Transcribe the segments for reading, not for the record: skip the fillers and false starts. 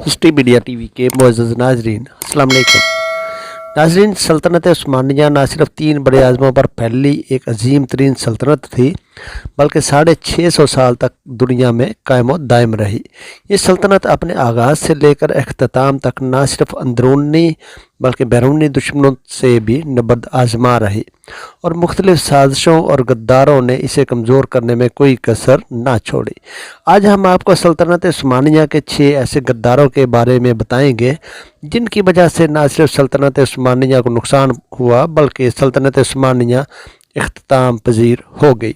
History media TV के मुअज़्ज़ज़ नाज़रीन, अस्सलाम वालेकुम। नाज़रीन, सल्तनत उस्मानिया न सिर्फ 3 बड़े आज़मों पर फैली एक अजीम तरीन सल्तनत थी, बल्कि 650 साल तक दुनिया में कायम दायम रही। ये सल्तनत अपने आगाज़ से लेकर अख्ताम तक न सिर्फ अंदरूनी बल्कि बैरूनी दुश्मनों से भी नबर्द आजमा रही और मुख्तलिफ साजिशों और गद्दारों ने इसे कमज़ोर करने में कोई कसर ना छोड़ी। आज हम आपको सल्तनत उस्मानिया के 6 ऐसे गद्दारों के बारे में बताएंगे जिनकी वजह से न सिर्फ सल्तनत उस्मानिया को नुकसान हुआ बल्कि सल्तनत उस्मानिया इख्तिताम पजीर हो गई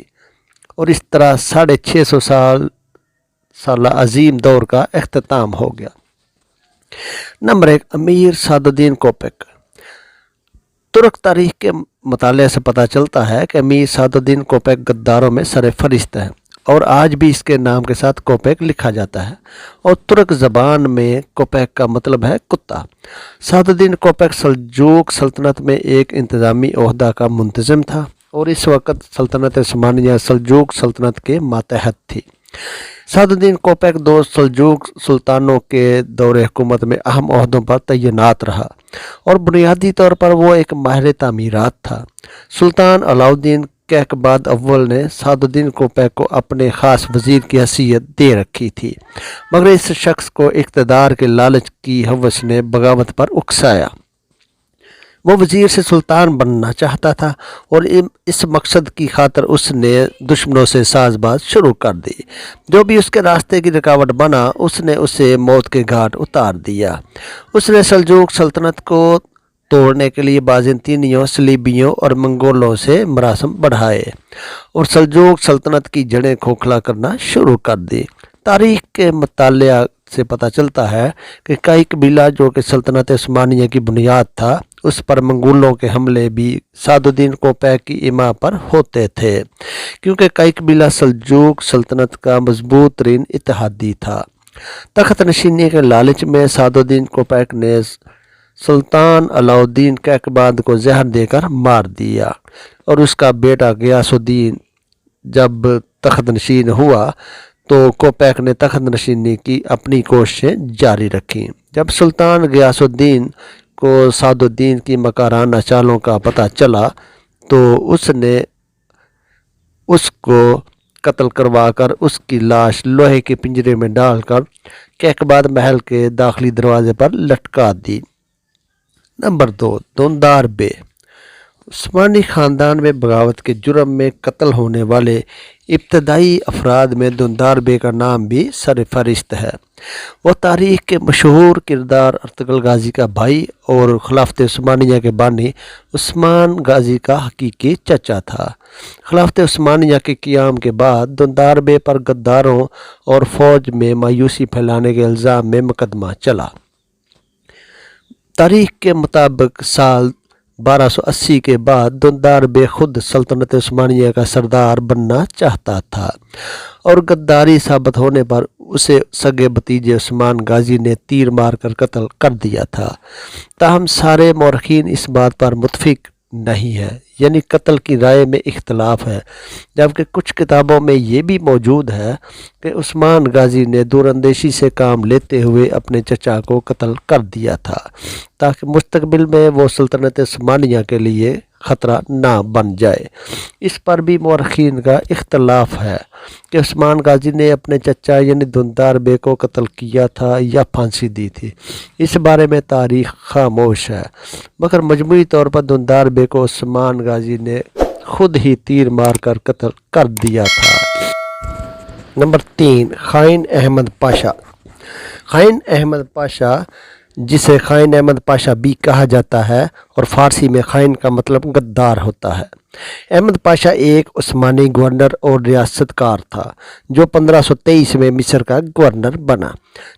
और इस तरह 650 साल अजीम दौर का इख्तिताम हो गया। नंबर 1, अमीर सादुद्दीन कोपेक। तुर्क तारीख के मुताले से पता चलता है कि अमीर सादुद्दीन कोपेक गद्दारों में सरफहरिस्त है और आज भी इसके नाम के साथ कोपेक लिखा जाता है और तुर्क ज़बान में कोपेक का मतलब है कुत्ता। सादुद्दीन कोपेक सल्जूक सल्तनत में एक इंतज़ामी ओहदा का मुंतज़िम था और इस वक्त सल्तनत उस्मानिया सल्जूक सल्तनत के मातहत थी। सादुद्दीन कोपेक 2 सल्जूक सुल्तानों के दौरे हुकूमत में अहम ओहदों पर तैनात रहा और बुनियादी तौर पर वो एक माहिर तामीरात था। सुल्तान अलाउद्दीन कैकबाद अव्वल ने सादुद्दीन कोपेक को अपने ख़ास वज़ीर की हैसियत दे रखी थी, मगर इस शख्स को इक़्तिदार के लालच की हवस ने बगावत पर उकसाया। वो वज़ीर से सुल्तान बनना चाहता था और इस मकसद की खातिर उसने दुश्मनों से साजबाज शुरू कर दी। जो भी उसके रास्ते की रुकावट बना उसने उसे मौत के घाट उतार दिया। उसने सल्जूक सल्तनत को तोड़ने के लिए बाज़ंतीनियों, सलीबियों और मंगोलों से मरासम बढ़ाए और सल्जूक सल्तनत की जड़ें खोखला करना शुरू कर दी। तारीख़ के मुतालिया से पता चलता है कि कई कबीला जो कि सल्तनत उस्मानिया की बुनियाद था, उस पर मंगोलों के हमले भी सादुद्दीन कोपेक की इमा पर होते थे, क्योंकि कई कबीला सल्जूक सल्तनत का मजबूत तरीन इत्तेहादी था। तख्त नशीनी के लालच में सादुद्दीन कोपेक ने सुल्तान अलाउद्दीन कैकबाद को जहर देकर मार दिया और उसका बेटा गयासुद्दीन जब तख्त नशीन हुआ तो कोपेक ने तख्त नशीनी की अपनी कोशिशें जारी रखीं। जब सुल्तान गयासुद्दीन को सादुद्दीन की मकाराना चालों का पता चला तो उसने उसको कत्ल करवाकर उसकी लाश लोहे के पिंजरे में डालकर कैकबाद महल के दाखिली दरवाजे पर लटका दी। नंबर 2, दुंदार बे। उस्मानी ख़ानदान में बगावत के जुर्म में कत्ल होने वाले इब्तदाई अफराद में दुंदार बे का नाम भी सरफहरिस्त है। वह तारीख़ के मशहूर किरदार अर्तुगरुल गाजी का भाई और खिलाफत उस्मानिया के बानी उस्मान गाजी का हकीकी चचा था। खिलाफत उस्मानिया के क़याम के बाद दुंदार बे पर गद्दारों और फ़ौज में मायूसी फैलाने के इल्ज़ाम में मुकदमा चला। तारीख़ के मुताबिक साल 1280 के बाद दुंदार बे खुद सल्तनत उस्मानिया का सरदार बनना चाहता था और गद्दारी साबित होने पर उसे सगे भतीजे उस्मान गाजी ने तीर मारकर कत्ल कर दिया था। ताहम सारे मौरखीन इस बात पर मुत्फिक नहीं है, यानी कत्ल की राय में इख्तलाफ है, जबकि कुछ किताबों में ये भी मौजूद है कि उस्मान गाजी ने दूरअंदेशी से काम लेते हुए अपने चचा को कत्ल कर दिया था ताकि मुस्तकबिल में वो सल्तनत उस्मानिया के लिए ख़तरा ना बन जाए। इस पर भी मौरखीन का इख्तलाफ है कि उस्मान गाजी ने अपने चचा यानी दुंदार बे को कत्ल किया था या फांसी दी थी। इस बारे में तारीख़ खामोश है, मगर मजमूई तौर पर दुंदार बे को उस्मान गाजी ने खुद ही तीर मारकर कत्ल कर दिया था। नंबर 3, खाइन अहमद पाशा। खाइन अहमद पाशा, जिसे खाइन अहमद पाशा भी कहा जाता है और फ़ारसी में खाइन का मतलब गद्दार होता है। अहमद पाशा एक उस्मानी गवर्नर और रियासतकार था जो 1523 में मिस्र का गवर्नर बना।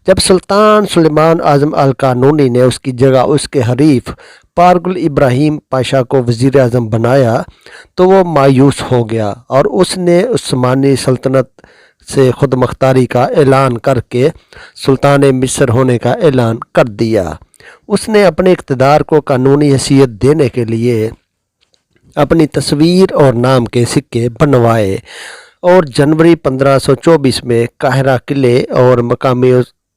जब सुल्तान सुलेमान आज़म अल कानूनी ने उसकी जगह उसके हरीफ पारगुल इब्राहिम पाशा को वज़ीर आज़म बनाया तो वो मायूस हो गया और उसने उस्मानी सल्तनत से खुद मुख्तारी का ऐलान करके सुल्तान मिस्र होने का ऐलान कर दिया। उसने अपने इक़्तिदार को कानूनी हैसियत देने के लिए अपनी तस्वीर और नाम के सिक्के बनवाए और जनवरी 1524 में काहिरा किले और मकामी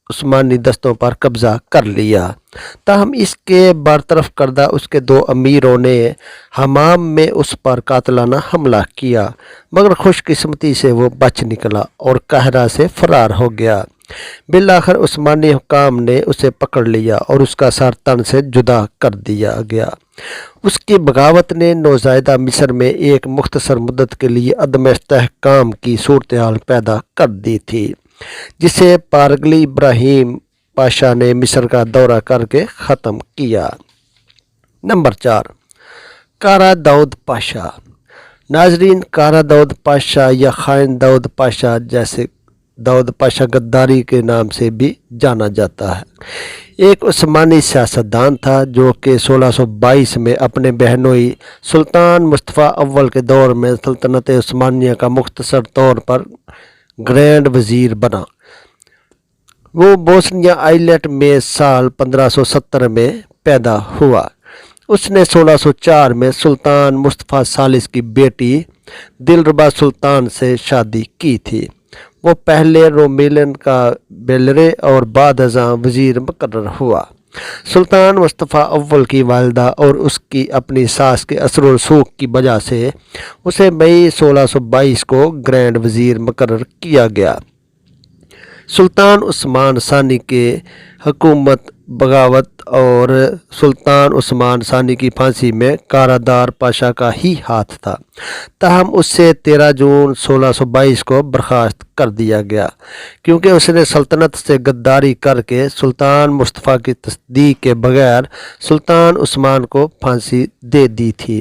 عثمانی दस्तों पर कब्जा कर लिया। ताहम इसके बरतरफ करदा उसके दो अमीरों ने हमाम में उस पर कातलाना हमला किया, मगर खुशकिस्मती से वो बच निकला और काहिरा से फरार हो गया। बिलाखिर उस्मानी हुकाम ने उसे पकड़ लिया और उसका सर तन से जुदा कर दिया गया। उसकी बगावत ने नौज़ायदा मिस्र में एक मुख्तसर मुद्दत के लिए अदम इस्तेहकाम की सूरत हाल पैदा कर दी थी, जिसे पारगली इब्राहिम पाशा ने मिस्र का दौरा करके ख़त्म किया। नंबर 4, कारा दाऊद पाशा। नाजरीन, कारा दाऊद पाशा या खाइन दाऊद पाशा, जैसे दाऊद पाशा गद्दारी के नाम से भी जाना जाता है, एक उस्मानी सियासतदान था जो कि 1622 में अपने बहनोई सुल्तान मुस्तफ़ा अव्वल के दौर में सल्तनत उस्मानिया का मुख्तसर तौर पर ग्रैंड वज़ीर बना। वो बोस्निया आइलैंड में साल 1570 में पैदा हुआ। उसने 1604 में सुल्तान मुस्तफ़ा सालिस की बेटी दिलरुबा सुल्तान से शादी की थी। वो पहले रोमेलियन का बेलरे और बाद अज़ां वज़ीर मुकर्रर हुआ। सुल्तान मुस्तफ़ा अव्वल की वालिदा और उसकी अपनी सास के असर व रसूख की वजह से उसे मई 1622 को ग्रैंड वज़ीर मुकर्रर किया गया। सुल्तान उस्मान सानी के हुकूमत, बगावत और सुल्तान उस्मान सानी की फांसी में कारादार पाशा का ही हाथ था। ताहम उससे 13 जून 1622 को बर्खास्त कर दिया गया, क्योंकि उसने सल्तनत से गद्दारी करके सुल्तान मुस्तफ़ा की तस्दीक के बगैर सुल्तान उस्मान को फांसी दे दी थी।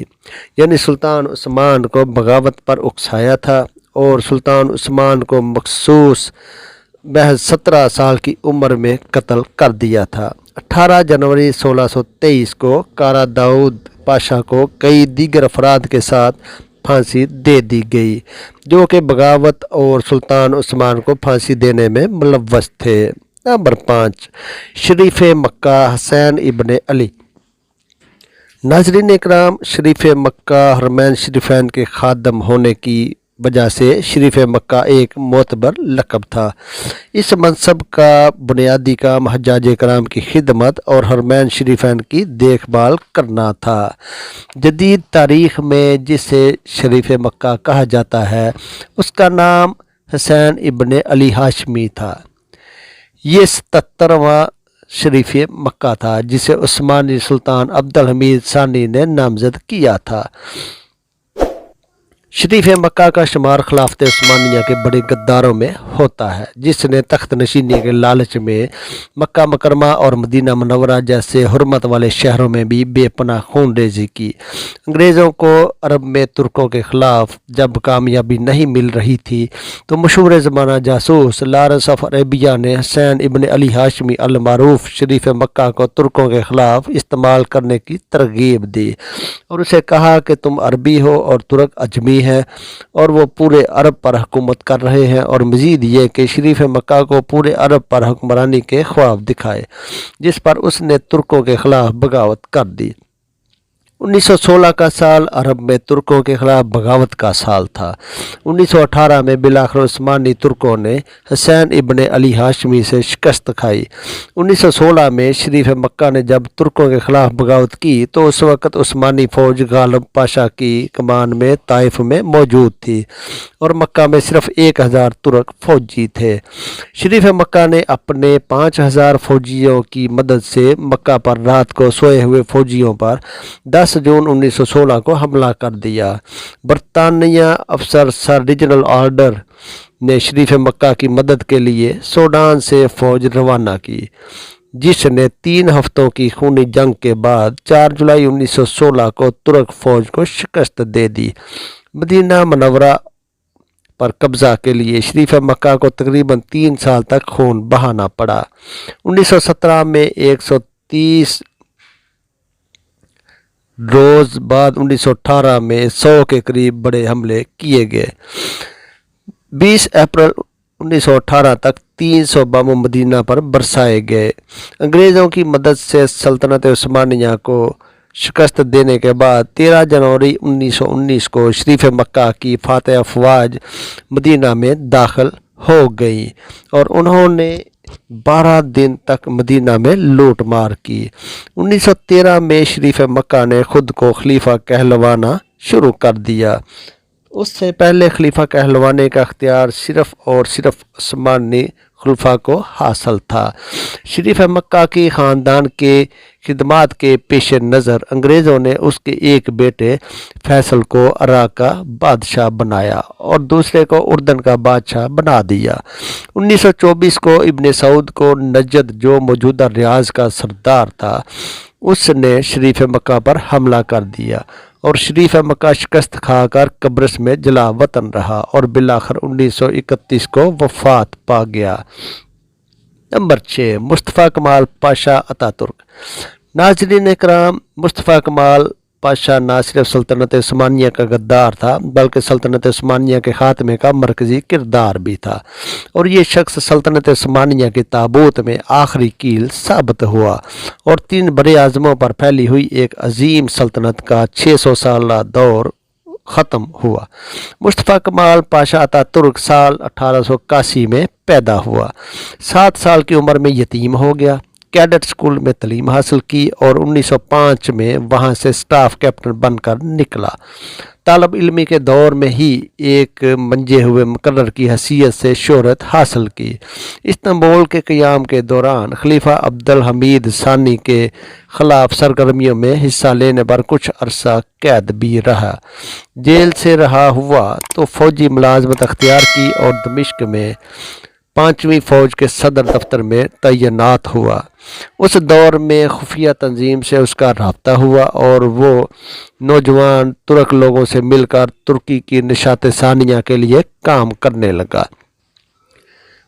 यानी सुल्तान उस्मान को बगावत पर उकसाया था और सुल्तान उस्मान को मखसूस महज 17 साल की उम्र में कत्ल कर दिया था। 18 जनवरी 1623 को कारा दाऊद पाशा को कई दीगर अफराद के साथ फांसी दे दी गई, जो कि बगावत और सुल्तान उस्मान को फांसी देने में मुलव्वस थे। नंबर 5, शरीफ मक्का हुसैन इब्ने अली। नाज़रीन इकराम, शरीफ मक्का हरमैन शरीफैन के खादम होने की वजह से शरीफ मक्का एक मोतबर लक़ब था। इस मनसब का बुनियादी काम हज्जाज कराम की खिदमत और हरमैन शरीफैन की देखभाल करना था। जदीद तारीख़ में जिसे शरीफ मक्का कहा जाता है, उसका नाम हुसैन इब्ने अली हाशमी था। ये 77वां शरीफ मक्का था जिसे उस्मानी सुल्तान अब्दुल हमीद सानी ने नामज़द किया था। शरीफ मक्का का शुमार खिलाफत उस्मानिया के बड़े गद्दारों में होता है, जिसने तख्त नशीनी के लालच में मक्का मुकरमा और मदीना मुनव्वरा जैसे हुर्मत वाले शहरों में भी बेपनाह खून रेजी की। अंग्रेज़ों को अरब में तुर्कों के ख़िलाफ़ जब कामयाबी नहीं मिल रही थी तो मशहूर ज़माना जासूस लॉरेंस ऑफ अरेबिया ने हुसैन इब्ने अली हाशमी अल मारूफ शरीफ मक्का को तुर्कों के ख़िलाफ़ इस्तेमाल करने की तरगीब दी और उसे कहा कि तुम अरबी हो और तुर्क अजमी है और वो पूरे अरब पर हुकूमत कर रहे हैं, और मज़ीद ये कि शरीफ मक्का को पूरे अरब पर हुक्मरानी के ख्वाब दिखाए, जिस पर उसने तुर्कों के ख़िलाफ़ बगावत कर दी। 1916 का साल अरब में तुर्कों के ख़िलाफ़ बगावत का साल था। 1918 में बिलाखिर उस्मानी तुर्कों ने हुसैन इब्ने अली हाशमी से शिकस्त खाई। 1916 में शरीफ मक्का ने जब तुर्कों के ख़िलाफ़ बगावत की तो उस वक़्त उस्मानी फ़ौज गालिब पाशा की कमान में ताइफ में मौजूद थी और मक्का में सिर्फ 1000 तुर्क फ़ौजी थे। शरीफ मक्का ने अपने 5000 फ़ौजियों की मदद से मक्का पर रात को सोए हुए फ़ौजियों पर 10 जून 1916 को हमला कर दिया। बरतानिया अफसर सर रीजनल ऑर्डर ने शरीफ मक्का की मदद के लिए सूडान से फ़ौज रवाना की, जिसने 3 हफ्तों की खूनी जंग के बाद 4 जुलाई 1916 को तुर्क फ़ौज को शिकस्त दे दी। मदीना मुनव्वरा पर कब्ज़ा के लिए शरीफ मक्का को तकरीबन 3 साल तक खून बहाना पड़ा। 1917 में 130 रोज़ बाद 1918 में 100 के करीब बड़े हमले किए गए। 20 अप्रैल 1918 तक 300 बम मदीना पर बरसाए गए। अंग्रेज़ों की मदद से सल्तनत उस्मानिया को शिकस्त देने के बाद 13 जनवरी 1919 को शरीफ मक्का की फातह अफवाज मदीना में दाखिल हो गई और उन्होंने 12 दिन तक मदीना में लूट मार की। 1913 में शरीफ मक्का ने खुद को खलीफा कहलवाना शुरू कर दिया। उससे पहले खलीफा कहलवाने का अख्तियार सिर्फ और सिर्फ उस्मानी खलीफा को हासिल था। शरीफ मक्का की ख़ानदान के खिदमात के पेश नज़र अंग्रेज़ों ने उसके एक बेटे फैसल को इराक़ का बादशाह बनाया और दूसरे को उर्दन का बादशाह बना दिया। 1924 को इब्न सऊद को नजद, जो मौजूदा रियाज का सरदार था, उसने शरीफ मक्का पर हमला कर दिया और शरीफ मक्का शिकस्त खाकर कब्रिस में जला वतन रहा और बिलाखिर 1931 को वफात पा गया। नंबर 6, मुस्तफ़ा कमाल पाशा अतातुर्क। नाज़रीन इकराम, मुस्तफ़ा कमाल पाशा ना सिर्फ सल्तनत उस्मानिया का गद्दार था बल्कि सल्तनत उस्मानिया के ख़ात्मे का मरकज़ी किरदार भी था और ये शख्स सल्तनत उस्मानिया के ताबूत में आखिरी कील साबित हुआ और 3 बड़े आज़मों पर फैली हुई एक अजीम सल्तनत का 600 साल दौर ख़त्म हुआ। मुस्तफ़ा कमाल पाशा अतातुर्क साल 1881 में पैदा हुआ। 7 साल की उम्र में यतीम हो गया। कैडेट स्कूल में तालीम हासिल की और 1905 में वहाँ से स्टाफ कैप्टन बनकर निकला। तालब इल्मी के दौर में ही एक मंजे हुए मुकर्रर की हैसियत से शोहरत हासिल की। इस्तांबुल के क़याम के दौरान खलीफा अब्दुल हमीद सानी के ख़िलाफ़ सरगर्मियों में हिस्सा लेने पर कुछ अरसा कैद भी रहा। जेल से रहा हुआ तो फ़ौजी मुलाजमत अख्तियार की और दमिश्क में 5वीं फ़ौज के सदर दफ्तर में तैनात हुआ। उस दौर में खुफिया तंजीम से उसका रब्ता हुआ और वो नौजवान तुर्क लोगों से मिलकर तुर्की की निशात सानिया के लिए काम करने लगा।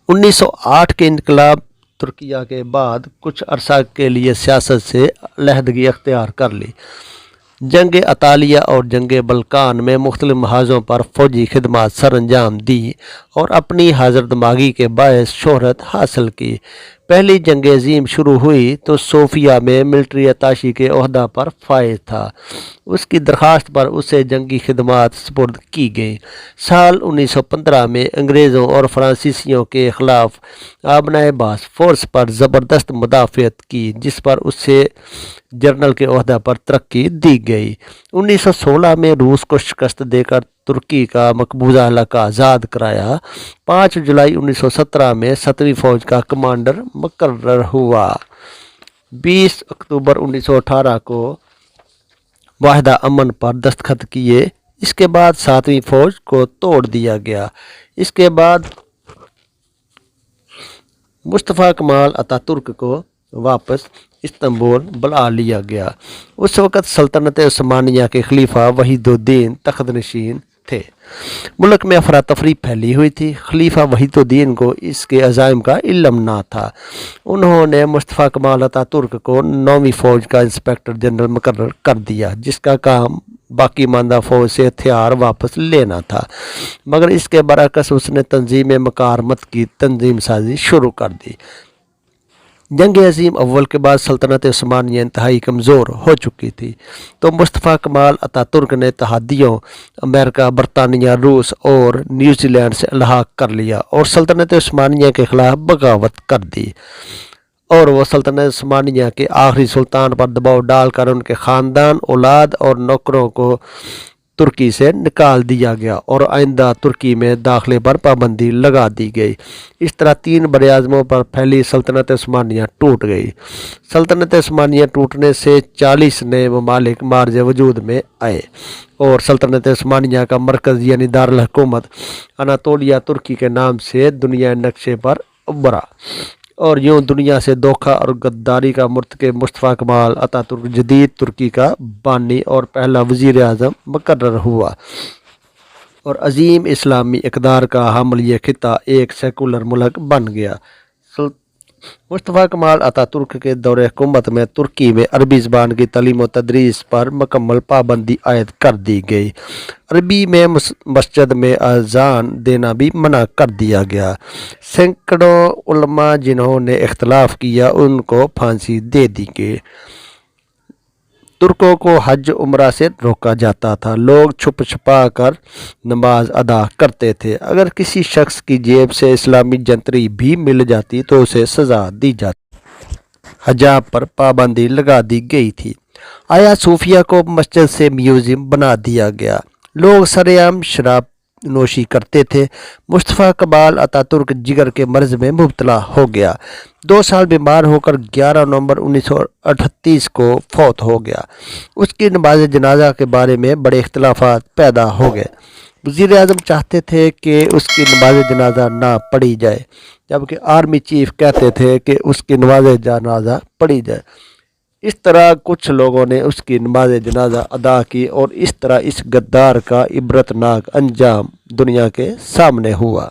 1908 के इनकलाब तुर्किया के बाद कुछ अरसा के लिए सियासत से अलहदगी अख्तियार कर ली। जंग अतालिया और जंग बल्कान में मुख्तलिफ महाज़ों पर फ़ौजी खिदमात सर अंजाम दी और अपनी हाज़र दिमागी के बायस शोहरत हासिल की। पहली जंग अज़ीम शुरू हुई तो सोफिया में मिलिट्री अताशी के ओहदा पर फाइज था। उसकी दरख्वास्त पर उसे जंगी खिदमात सुपुर्द की गई। साल 1915 में अंग्रेज़ों और फ्रांसीसियों के ख़िलाफ़ आबनाए बास फोर्स पर ज़बरदस्त मुदाफ़ियत की, जिस पर उसे जनरल के ओहदा पर तरक्की दी गई। 1916 में रूस को शिकस्त देकर तुर्की का मकबूजा इलाका आज़ाद कराया। 5 जुलाई 1917 में 7वीं फ़ौज का कमांडर मुकर्रर हुआ। 20 अक्टूबर 1918 को वाहिदा अमन पर दस्तखत किए। इसके बाद 7वीं फ़ौज को तोड़ दिया गया। इसके बाद मुस्तफ़ा कमाल अतातुर्क को वापस इस्तांबुल बुला लिया गया। उस वक़्त सल्तनत उस्मानिया के खलीफा वहीदुद्दीन तख्त नशीन थे। मुल्क में अफरा तफरी फैली हुई थी। खलीफा वहीदुद्दीन को इसके अज़ाइम का इल्म ना था। उन्होंने मुस्तफ़ा कमाल अतातुर्क को 9वीं फ़ौज का इंस्पेक्टर जनरल मुकर्रर कर दिया, जिसका काम बाकी मानदा फ़ौज से हथियार वापस लेना था, मगर इसके बरअक्स उसने तंजीम मकारमत की तंजीम साजी शुरू कर दी। जंग अज़ीम अव्वल के बाद सल्तनत उस्मानिया इंतहाई कमज़ोर हो चुकी थी, तो मुस्तफ़ा कमाल अतातुर्क ने तहादियों अमेरिका, बरतानिया, रूस और न्यूजीलैंड से अलहाक कर लिया और सल्तनत उस्मानिया के ख़िलाफ़ बगावत कर दी और वह सल्तनत उस्मानिया के आखिरी सुल्तान पर दबाव डालकर उनके ख़ानदान, औलाद और नौकरों को तुर्की से निकाल दिया गया और आइंदा तुर्की में दाखिले पर पाबंदी लगा दी गई। इस तरह 3 बड़े आज़मों पर फैली सल्तनत उस्मानिया टूट गई। सल्तनत उस्मानिया टूटने से 40 नए ममालिक मार्ज वजूद में आए और सल्तनत उस्मानिया का मरकज़ यानी दारुल हुकूमत अनातोलिया तुर्की के नाम से दुनिया नक्शे पर उभरा और यूँ दुनिया से धोखा और गद्दारी का मुर्तकिब मुस्तफ़ा कमाल अतातुर्क जदीद तुर्की का बानी और पहला वज़ीर आज़म मुकर्रर हुआ और अजीम इस्लामी इक़दार का हामिल ये खिता एक सेकुलर मुल्क बन गया। मुस्तफ़ा कमाल अतातुर्क के दौरे हुकूमत में तुर्की में अरबी ज़बान की तालीम व तदरीस पर मुकम्मल पाबंदी आयद कर दी गई। अरबी में मस्जिद में अज़ान देना भी मना कर दिया गया। सैकड़ों उलमा जिन्होंने इख्तलाफ किया उनको फांसी दे दी गई। ترکوں کو حج عمرہ سے روکا جاتا تھا، لوگ چھپ چھپا کر نماز ادا کرتے تھے، اگر کسی شخص کی جیب سے اسلامی جنتری بھی مل جاتی تو اسے سزا دی جاتی۔ حجاب پر پابندی لگا دی گئی تھی۔ آیا صوفیہ کو مسجد سے میوزیم بنا دیا گیا، لوگ سرعام شراب نوشی کرتے تھے۔ مصطفیٰ کمال اتا ترک جگر کے مرض میں مبتلا ہو گیا، 2 سال بیمار ہو کر 11 نومبر 1938 کو فوت ہو گیا۔ اس کی نماز جنازہ کے بارے میں بڑے اختلافات پیدا ہو گئے۔ وزیر اعظم چاہتے تھے کہ اس کی نماز جنازہ نہ پڑھی جائے، جبکہ آرمی چیف کہتے تھے کہ اس کی نماز جنازہ پڑھی جائے۔ اس طرح کچھ لوگوں نے اس کی نماز جنازہ ادا کی اور اس طرح اس غدار کا عبرتناک انجام دنیا کے سامنے ہوا۔